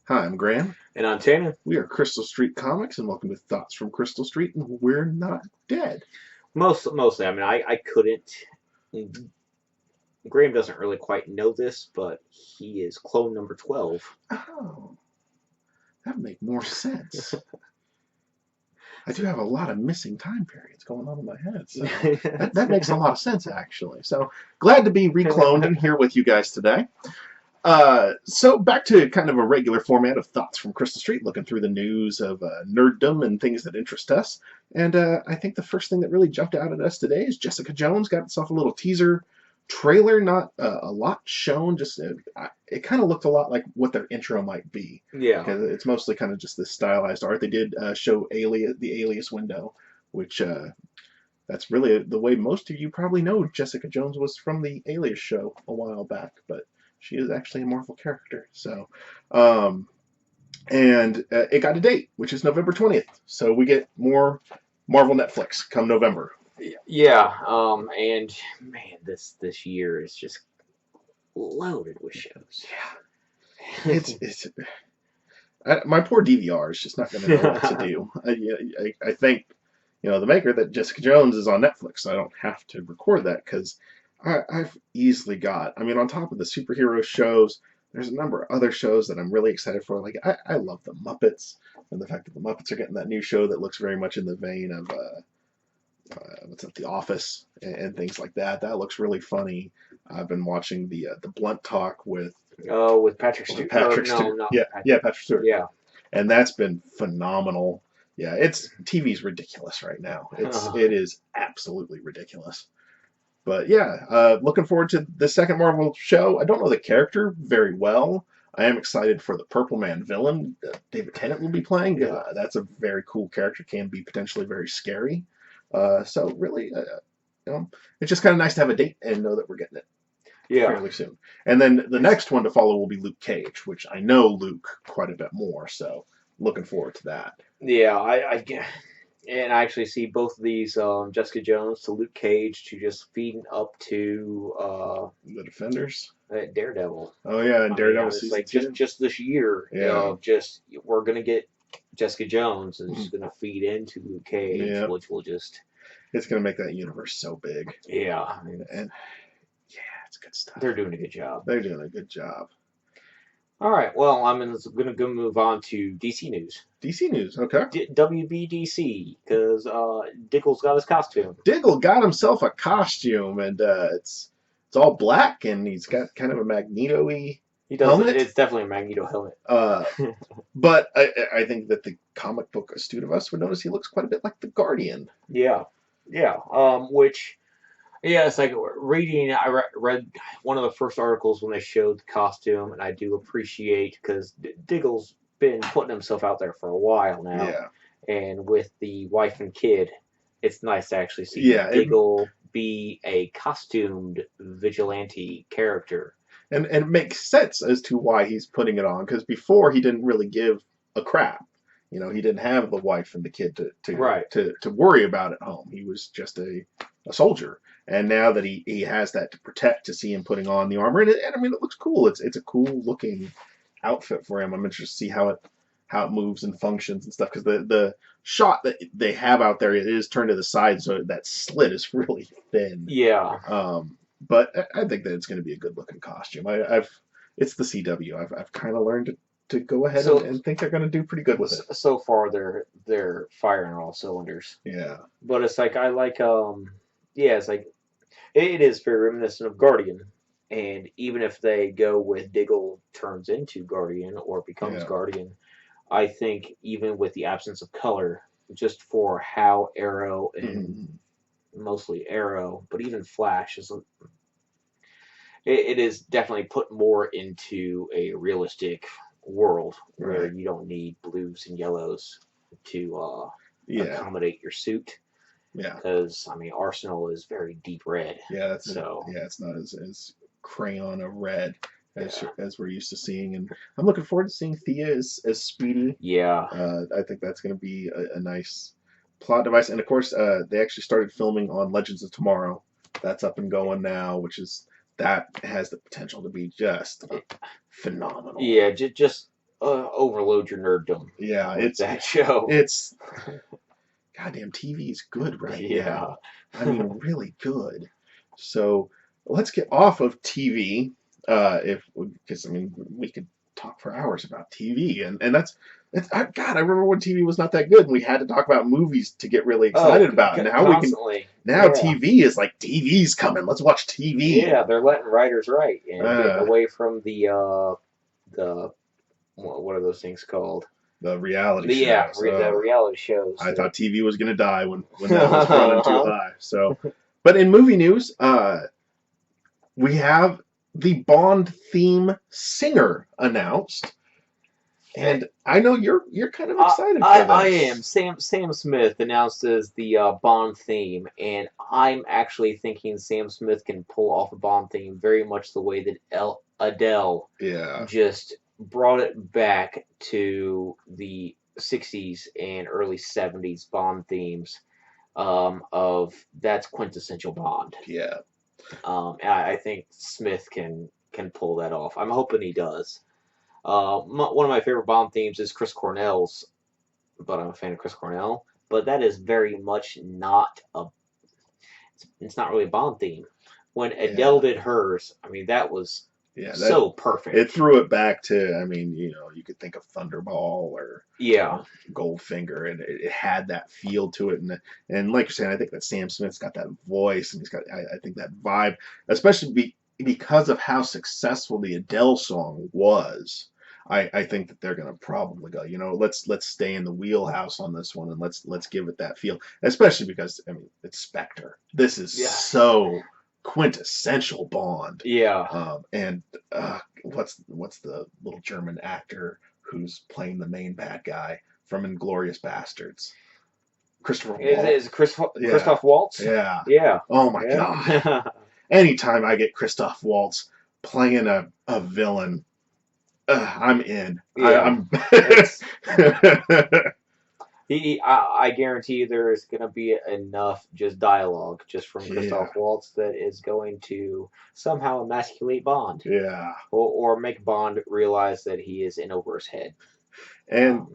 Hi, I'm Graham. And I'm Tanner. We are Crystal Street Comics, and welcome to Thoughts from Crystal Street, and we're not dead. Mostly, I couldn't. Graham doesn't really quite know this, but he is clone number 12. Oh, that would make more sense. I do have a lot of missing time periods going on in my head, so that makes a lot of sense, actually. So glad to be recloned and here with you guys today. So back to kind of a regular format of Thoughts from Crystal Street, looking through the news of nerddom and things that interest us. And I think the first thing that really jumped out at us today is Jessica Jones got itself a little teaser trailer, not a lot shown. Just it kind of looked a lot like what their intro might be, Yeah. because it's mostly kind of just this stylized art. They did show the Alias window, which that's really the way most of you probably know Jessica Jones was from the Alias show a while back, but she is actually a Marvel character. So, um, and it got a date, which is November 20th. So we get more Marvel Netflix come November. Yeah. And man, this year is just loaded with shows. Yeah, it's my poor DVR is just not going to know what to do. I think the maker that Jessica Jones is on Netflix, so I don't have to record that because I've easily got. I mean, on top of the superhero shows, there's a number of other shows that I'm really excited for. Like I love the Muppets, and the fact that the Muppets are getting that new show that looks very much in the vein of what's up, The Office and things like that. That looks really funny. I've been watching the Blunt Talk Oh, with Patrick with Stewart. Or Patrick no, Stewart. not Yeah, Patrick. yeah, Patrick Stewart, Yeah. and that's been phenomenal. Yeah, it's TV's ridiculous right now. It is absolutely ridiculous. But yeah, looking forward to the second Marvel show. I don't know the character very well. I am excited for the Purple Man villain David Tennant will be playing because Yeah. that's a very cool character. Can be potentially very scary. So really, it's just kind of nice to have a date and know that we're getting it Yeah. fairly soon. And then the next one to follow will be Luke Cage, which I know Luke quite a bit more. So looking forward to that. Yeah. And I actually see both of these, Jessica Jones to Luke Cage to just feeding up to The Defenders. Daredevil. Oh yeah, and I mean, Daredevil it's season like two. just this year, Yeah. just we're gonna get Jessica Jones, and it's Mhm. gonna feed into Luke Cage, Yeah. which will just It's gonna make that universe so big. yeah, I mean, And yeah, it's good stuff. they're doing a good job. They're doing a good job. All right, well, I'm gonna go move on to DC news. DC news, okay. WBDC, because Dickle's got his costume. Diggle got himself a costume, and it's all black, and he's got kind of a Magneto-y He does. helmet. It's definitely a Magneto helmet. Uh, but I think that the comic book astute of us would notice he looks quite a bit like the Guardian. Yeah, yeah. Which yeah, it's like reading. I read one of the first articles when they showed the costume, and I do appreciate because Diggle's been putting himself out there for a while now, Yeah, and with the wife and kid, it's nice to actually see yeah, Diggle be a costumed vigilante character. and it makes sense as to why he's putting it on because before he didn't really give a crap. He didn't have the wife and the kid Right. to worry about at home. He was just a soldier. And now that he has that to protect, to see him putting on the armor, and I mean it looks cool. It's a cool looking outfit for him. I'm interested to see how it moves and functions and stuff because the shot that they have out there it is turned to the side, so that slit is really thin. Yeah. But I think that it's going to be a good looking costume. I've it's the CW. I've kind of learned to go ahead So and think they're going to do pretty good with it. so far they're firing all cylinders, Yeah, but it's like I like yeah, it's like it is very reminiscent of Guardian. And even if they go with Diggle turns into Guardian or becomes yeah, Guardian, I think even with the absence of color, just for how Arrow and mm-hmm. mostly Arrow, but even Flash is it is definitely put more into a realistic world where Right. you don't need blues and yellows to Yeah, accommodate your suit yeah, because I mean Arsenal is very deep red, yeah. so Yeah. It's not as crayon of red yeah, as we're used to seeing, and I'm looking forward to seeing Thea as Speedy. yeah, I think that's going to be a nice plot device. And of course, they actually started filming on Legends of Tomorrow. That's up and going now, which is that has the potential to be just phenomenal. yeah. Just overload your nerddom. Yeah, with that show. It's goddamn TV is good right Yeah. now. I mean, really good. So let's get off of TV. Because I mean, we could talk for hours about TV, and God, I remember when TV was not that good, and we had to talk about movies to get really excited about. Now constantly. Now TV is like TV's coming. Let's watch TV. Yeah, they're letting writers write and getting away from the what are those things called? The reality shows. Yeah, the reality shows. I thought TV was gonna die when that was running too high. So, but in movie news, we have the Bond theme singer announced, and I know you're kind of excited for this. I am. Sam Smith announced as the Bond theme, and I'm actually thinking Sam Smith can pull off a Bond theme very much the way that Adele just brought it back to the 60s and early 70s Bond themes of that's quintessential Bond. Yeah. I think Smith can pull that off. I'm hoping he does. One of my favorite Bond themes is Chris Cornell's, but I'm a fan of Chris Cornell. But that is very much not it's not really a Bond theme. When Adele did hers, I mean that was so perfect. It threw it back to, I mean, you could think of Thunderball or Goldfinger, and it had that feel to it, and like you're saying, I think that Sam Smith's got that voice, and he's got, I think that vibe, especially because of how successful the Adele song was. I think that they're gonna probably go, let's stay in the wheelhouse on this one, and let's give it that feel, especially because I mean it's Spectre. This is so quintessential Bond. Yeah. And what's the little German actor who's playing the main bad guy from Inglourious Bastards? Christopher Waltz. Is Christoph Waltz? Yeah. Yeah. Oh my God. Anytime I get Christoph Waltz playing a villain, I'm in. Yeah. I guarantee there is going to be enough just dialogue just from Christoph Waltz that is going to somehow emasculate Bond. Yeah. Or make Bond realize that he is in over his head. And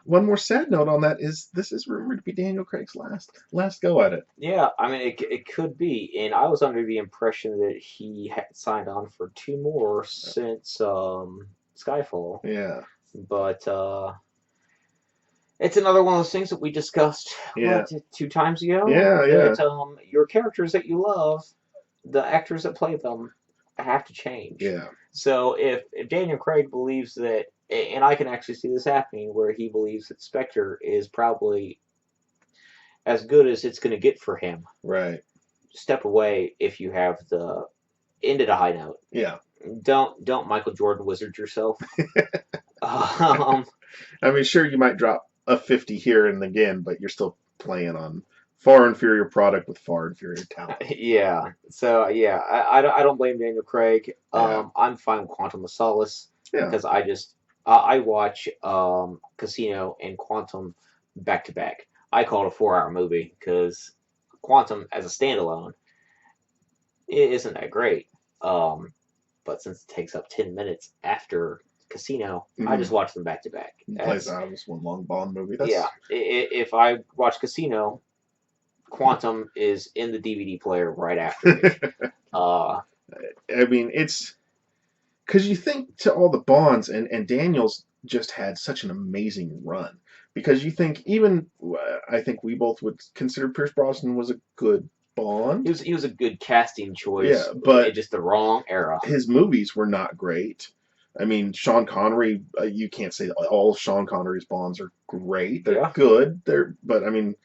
one more sad note on that is this is rumored to be Daniel Craig's last go at it. Yeah, I mean it could be, and I was under the impression that he had signed on for 2 more since Skyfall. Yeah. But it's another one of those things that we discussed 2 times ago. Yeah. That, your characters that you love, the actors that play them have to change. Yeah. So if Daniel Craig believes that, and I can actually see this happening, where he believes that Spectre is probably as good as it's going to get for him. Right. Step away if you have the end at a high note. Yeah. Don't Michael Jordan wizard yourself. I mean, sure, you might drop a 50 here and again, but you're still playing on far inferior product with far inferior talent. Yeah. So yeah, I don't blame Daniel Craig. I'm fine with Quantum of Solace because I watch Casino and Quantum back to back. I call it a 4-hour movie because Quantum as a standalone it isn't that great. But since it takes up 10 minutes after Casino, I just watch them back to back. Plays out as one long Bond movie. Yeah. If I watch Casino, Quantum is in the DVD player right after it. I mean, it's because you think to all the Bonds, and Daniel's just had such an amazing run. Because you think I think we both would consider Pierce Brosnan was a good Bond. He was a good casting choice. Yeah, but just the wrong era. His movies were not great. I mean, Sean Connery. You can't say all of Sean Connery's Bonds are great. They're good. But I mean,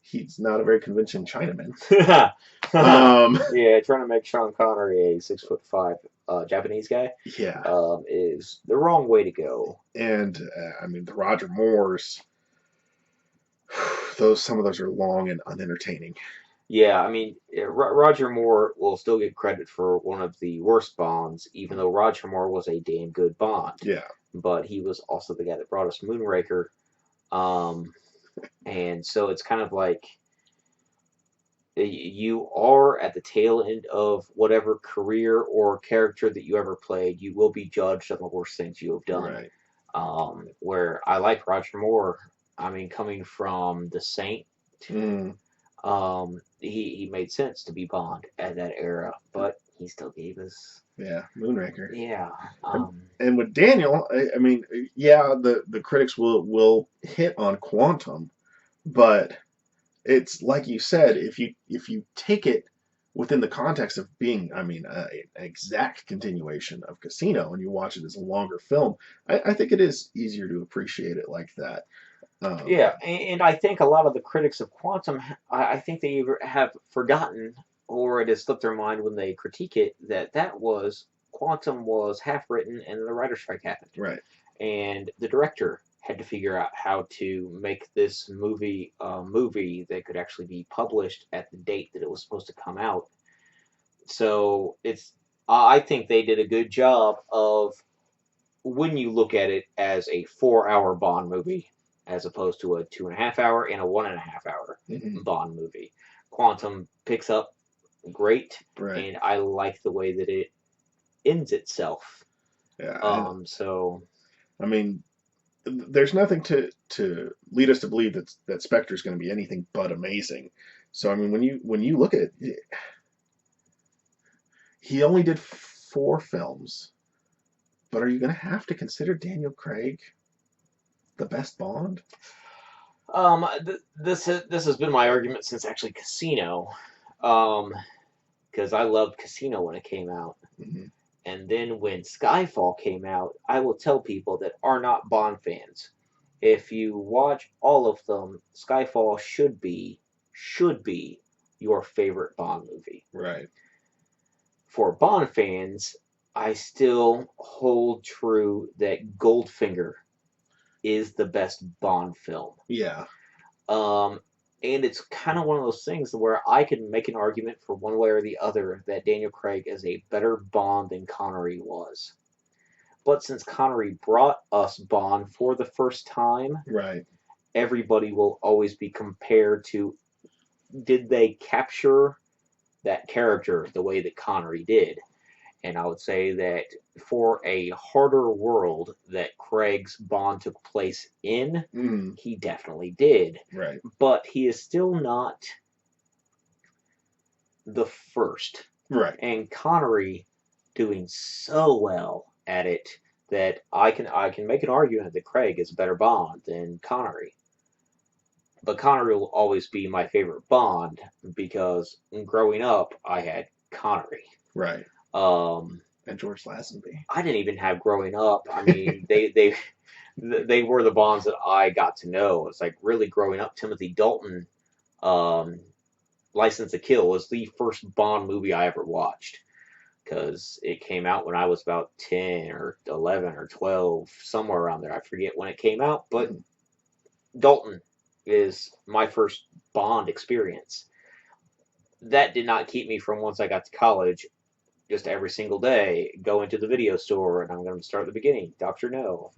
he's not a very convincing Chinaman. Yeah, trying to make Sean Connery a 6'5" Japanese guy. Yeah, is the wrong way to go. And I mean, the Roger Moores. Some of those are long and unentertaining. Yeah, I mean, Roger Moore will still get credit for one of the worst Bonds, even though Roger Moore was a damn good Bond. Yeah. But he was also the guy that brought us Moonraker. And so it's kind of like you are at the tail end of whatever career or character that you ever played. You will be judged on the worst things you have done. Right. Where I like Roger Moore. I mean, coming from The Saint, Mm. he made sense to be Bond at that era, but he still gave us, Yeah, Moonraker. yeah, And, and with Daniel, I mean, yeah, the critics will hit on Quantum, but it's like you said, if you take it within the context of being, I mean, an exact continuation of Casino, and you watch it as a longer film, I think it is easier to appreciate it like that. yeah, and I think a lot of the critics of Quantum, I think they either have forgotten or it has slipped their mind when they critique it that was Quantum was half written and the writer's strike happened. Right. And the director had to figure out how to make this movie a movie that could actually be published at the date that it was supposed to come out. So I think they did a good job of, when you look at it as a 4 hour Bond movie, as opposed to a 2.5 hour and a 1.5 hour Mm-hmm. Bond movie. Quantum picks up great, Right. and I like the way that it ends itself. Yeah. So I mean, there's nothing to lead us to believe that Spectre is going to be anything but amazing. So I mean, when you look at it, he only did 4 films, but are you going to have to consider Daniel Craig the best Bond? this has been my argument since actually Casino, because I loved Casino when it came out. Mm-hmm. And then when Skyfall came out, I will tell people that are not Bond fans, if you watch all of them, Skyfall should be your favorite Bond movie. Right. For Bond fans, I still hold true that Goldfinger is the best Bond film. Yeah. Um, and it's kind of one of those things where I can make an argument for one way or the other that Daniel Craig is a better Bond than Connery was. But since Connery brought us Bond for the first time, Right. everybody will always be compared to, did they capture that character the way that Connery did? And I would say that for a harder world that Craig's Bond took place in, Mm. he definitely did. Right. But he is still not the first. Right. And Connery doing so well at it that I can make an argument that Craig is a better Bond than Connery. But Connery will always be my favorite Bond because growing up I had Connery. Right. Um, And George Lazenby. I didn't even have growing up. I mean, they were the Bonds that I got to know. It's like really growing up. Timothy Dalton, um, License to Kill was the first Bond movie I ever watched because it came out when I was about 10 or 11 or 12, somewhere around there. I forget when it came out, but Dalton is my first Bond experience. That did not keep me from, once I got to college, just every single day going to the video store, and I'm going to start at the beginning. Dr. No.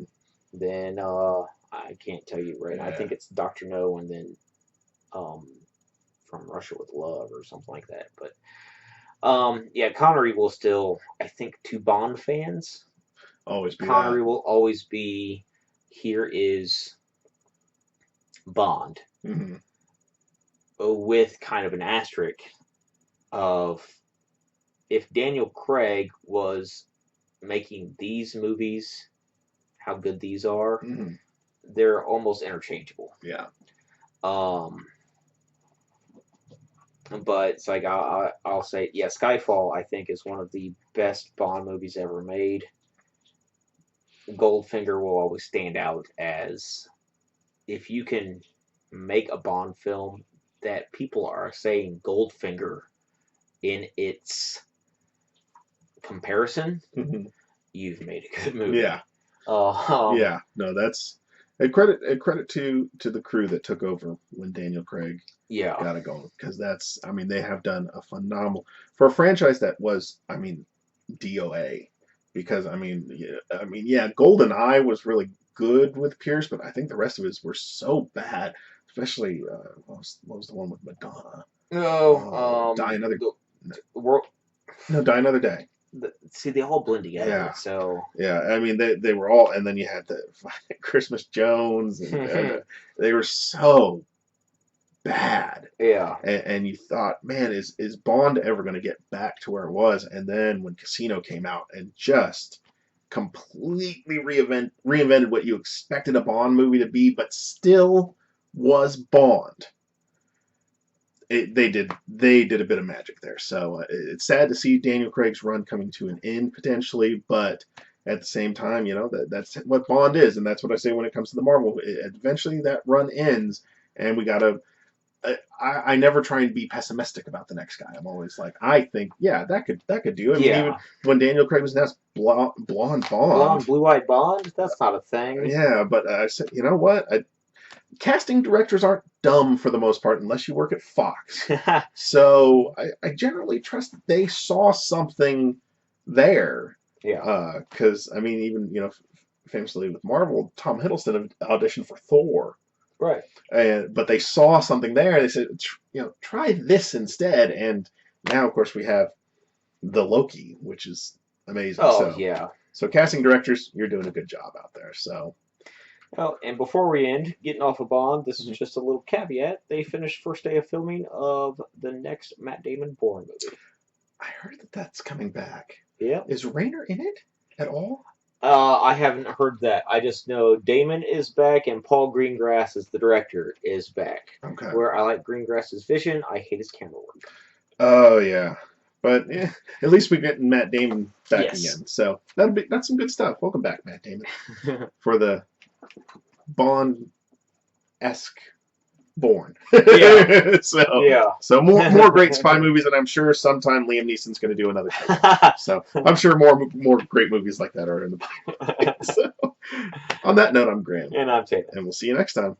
Then I can't tell you right now. I think it's Dr. No, and then um, From Russia with Love or something like that. But yeah, Connery will still, I think, to Bond fans, Always be Connery that. will always be, here is Bond, Mm-hmm. with kind of an asterisk of, if Daniel Craig was making these movies, how good these are, Mm-hmm. they're almost interchangeable. Yeah. But it's like I'll say, yeah, Skyfall I think is one of the best Bond movies ever made. Goldfinger will always stand out as, if you can make a Bond film that people are saying Goldfinger in its comparison, Mm-hmm. you've made a good movie. Yeah. Um, Yeah. No, that's a credit to the crew that took over when Daniel Craig yeah. got it going, because that's, I mean, they have done a phenomenal, for a franchise that was, I mean, DOA, because yeah, GoldenEye was really good with Pierce, but I think the rest of his were so bad, especially what was the one with Madonna? No, Die Another world. No, Die Another Day. see, they all blend together. Yeah. So Yeah, I mean they were all, and then you had the Christmas Jones, and they were so bad. yeah, And you thought, man, is Bond ever going to get back to where it was? And then when Casino came out and just completely reinvented what you expected a Bond movie to be, but still was Bond. They did a bit of magic there. So it's sad to see Daniel Craig's run coming to an end potentially, but at the same time, that's what Bond is, and that's what I say when it comes to the Marvel. Eventually, that run ends, and we gotta. I never try and be pessimistic about the next guy. I'm always like, I think, yeah, that could do. I mean, even when Daniel Craig was announced blonde Bond, blue-eyed Bond, that's not a thing. Yeah, but I said, you know what? Casting directors aren't dumb for the most part unless you work at Fox. So I generally trust that they saw something there. Yeah. Because I mean, even famously with Marvel, Tom Hiddleston auditioned for Thor. Right. But they saw something there. They said, try this instead. And now, of course, we have the Loki, which is amazing. Oh, yeah. So casting directors, you're doing a good job out there. So. Oh, and before we end, getting off of Bond, this is just a little caveat. They finished first day of filming of the next Matt Damon Bourne movie. I heard that that's coming back. Yeah. Is Rayner in it at all? I haven't heard that. I just know Damon is back and Paul Greengrass, as the director, is back. Okay. Where I like Greengrass's vision, I hate his camera work. Oh yeah, but at least we're getting Matt Damon back again. So that's some good stuff. Welcome back, Matt Damon, for the Bond-esque Bourne. Yeah. So more great spy movies, and I'm sure sometime Liam Neeson's going to do another thing. So I'm sure more great movies like that are in the pipeline. So on that note, I'm Graham. And I'm Taylor. And we'll see you next time.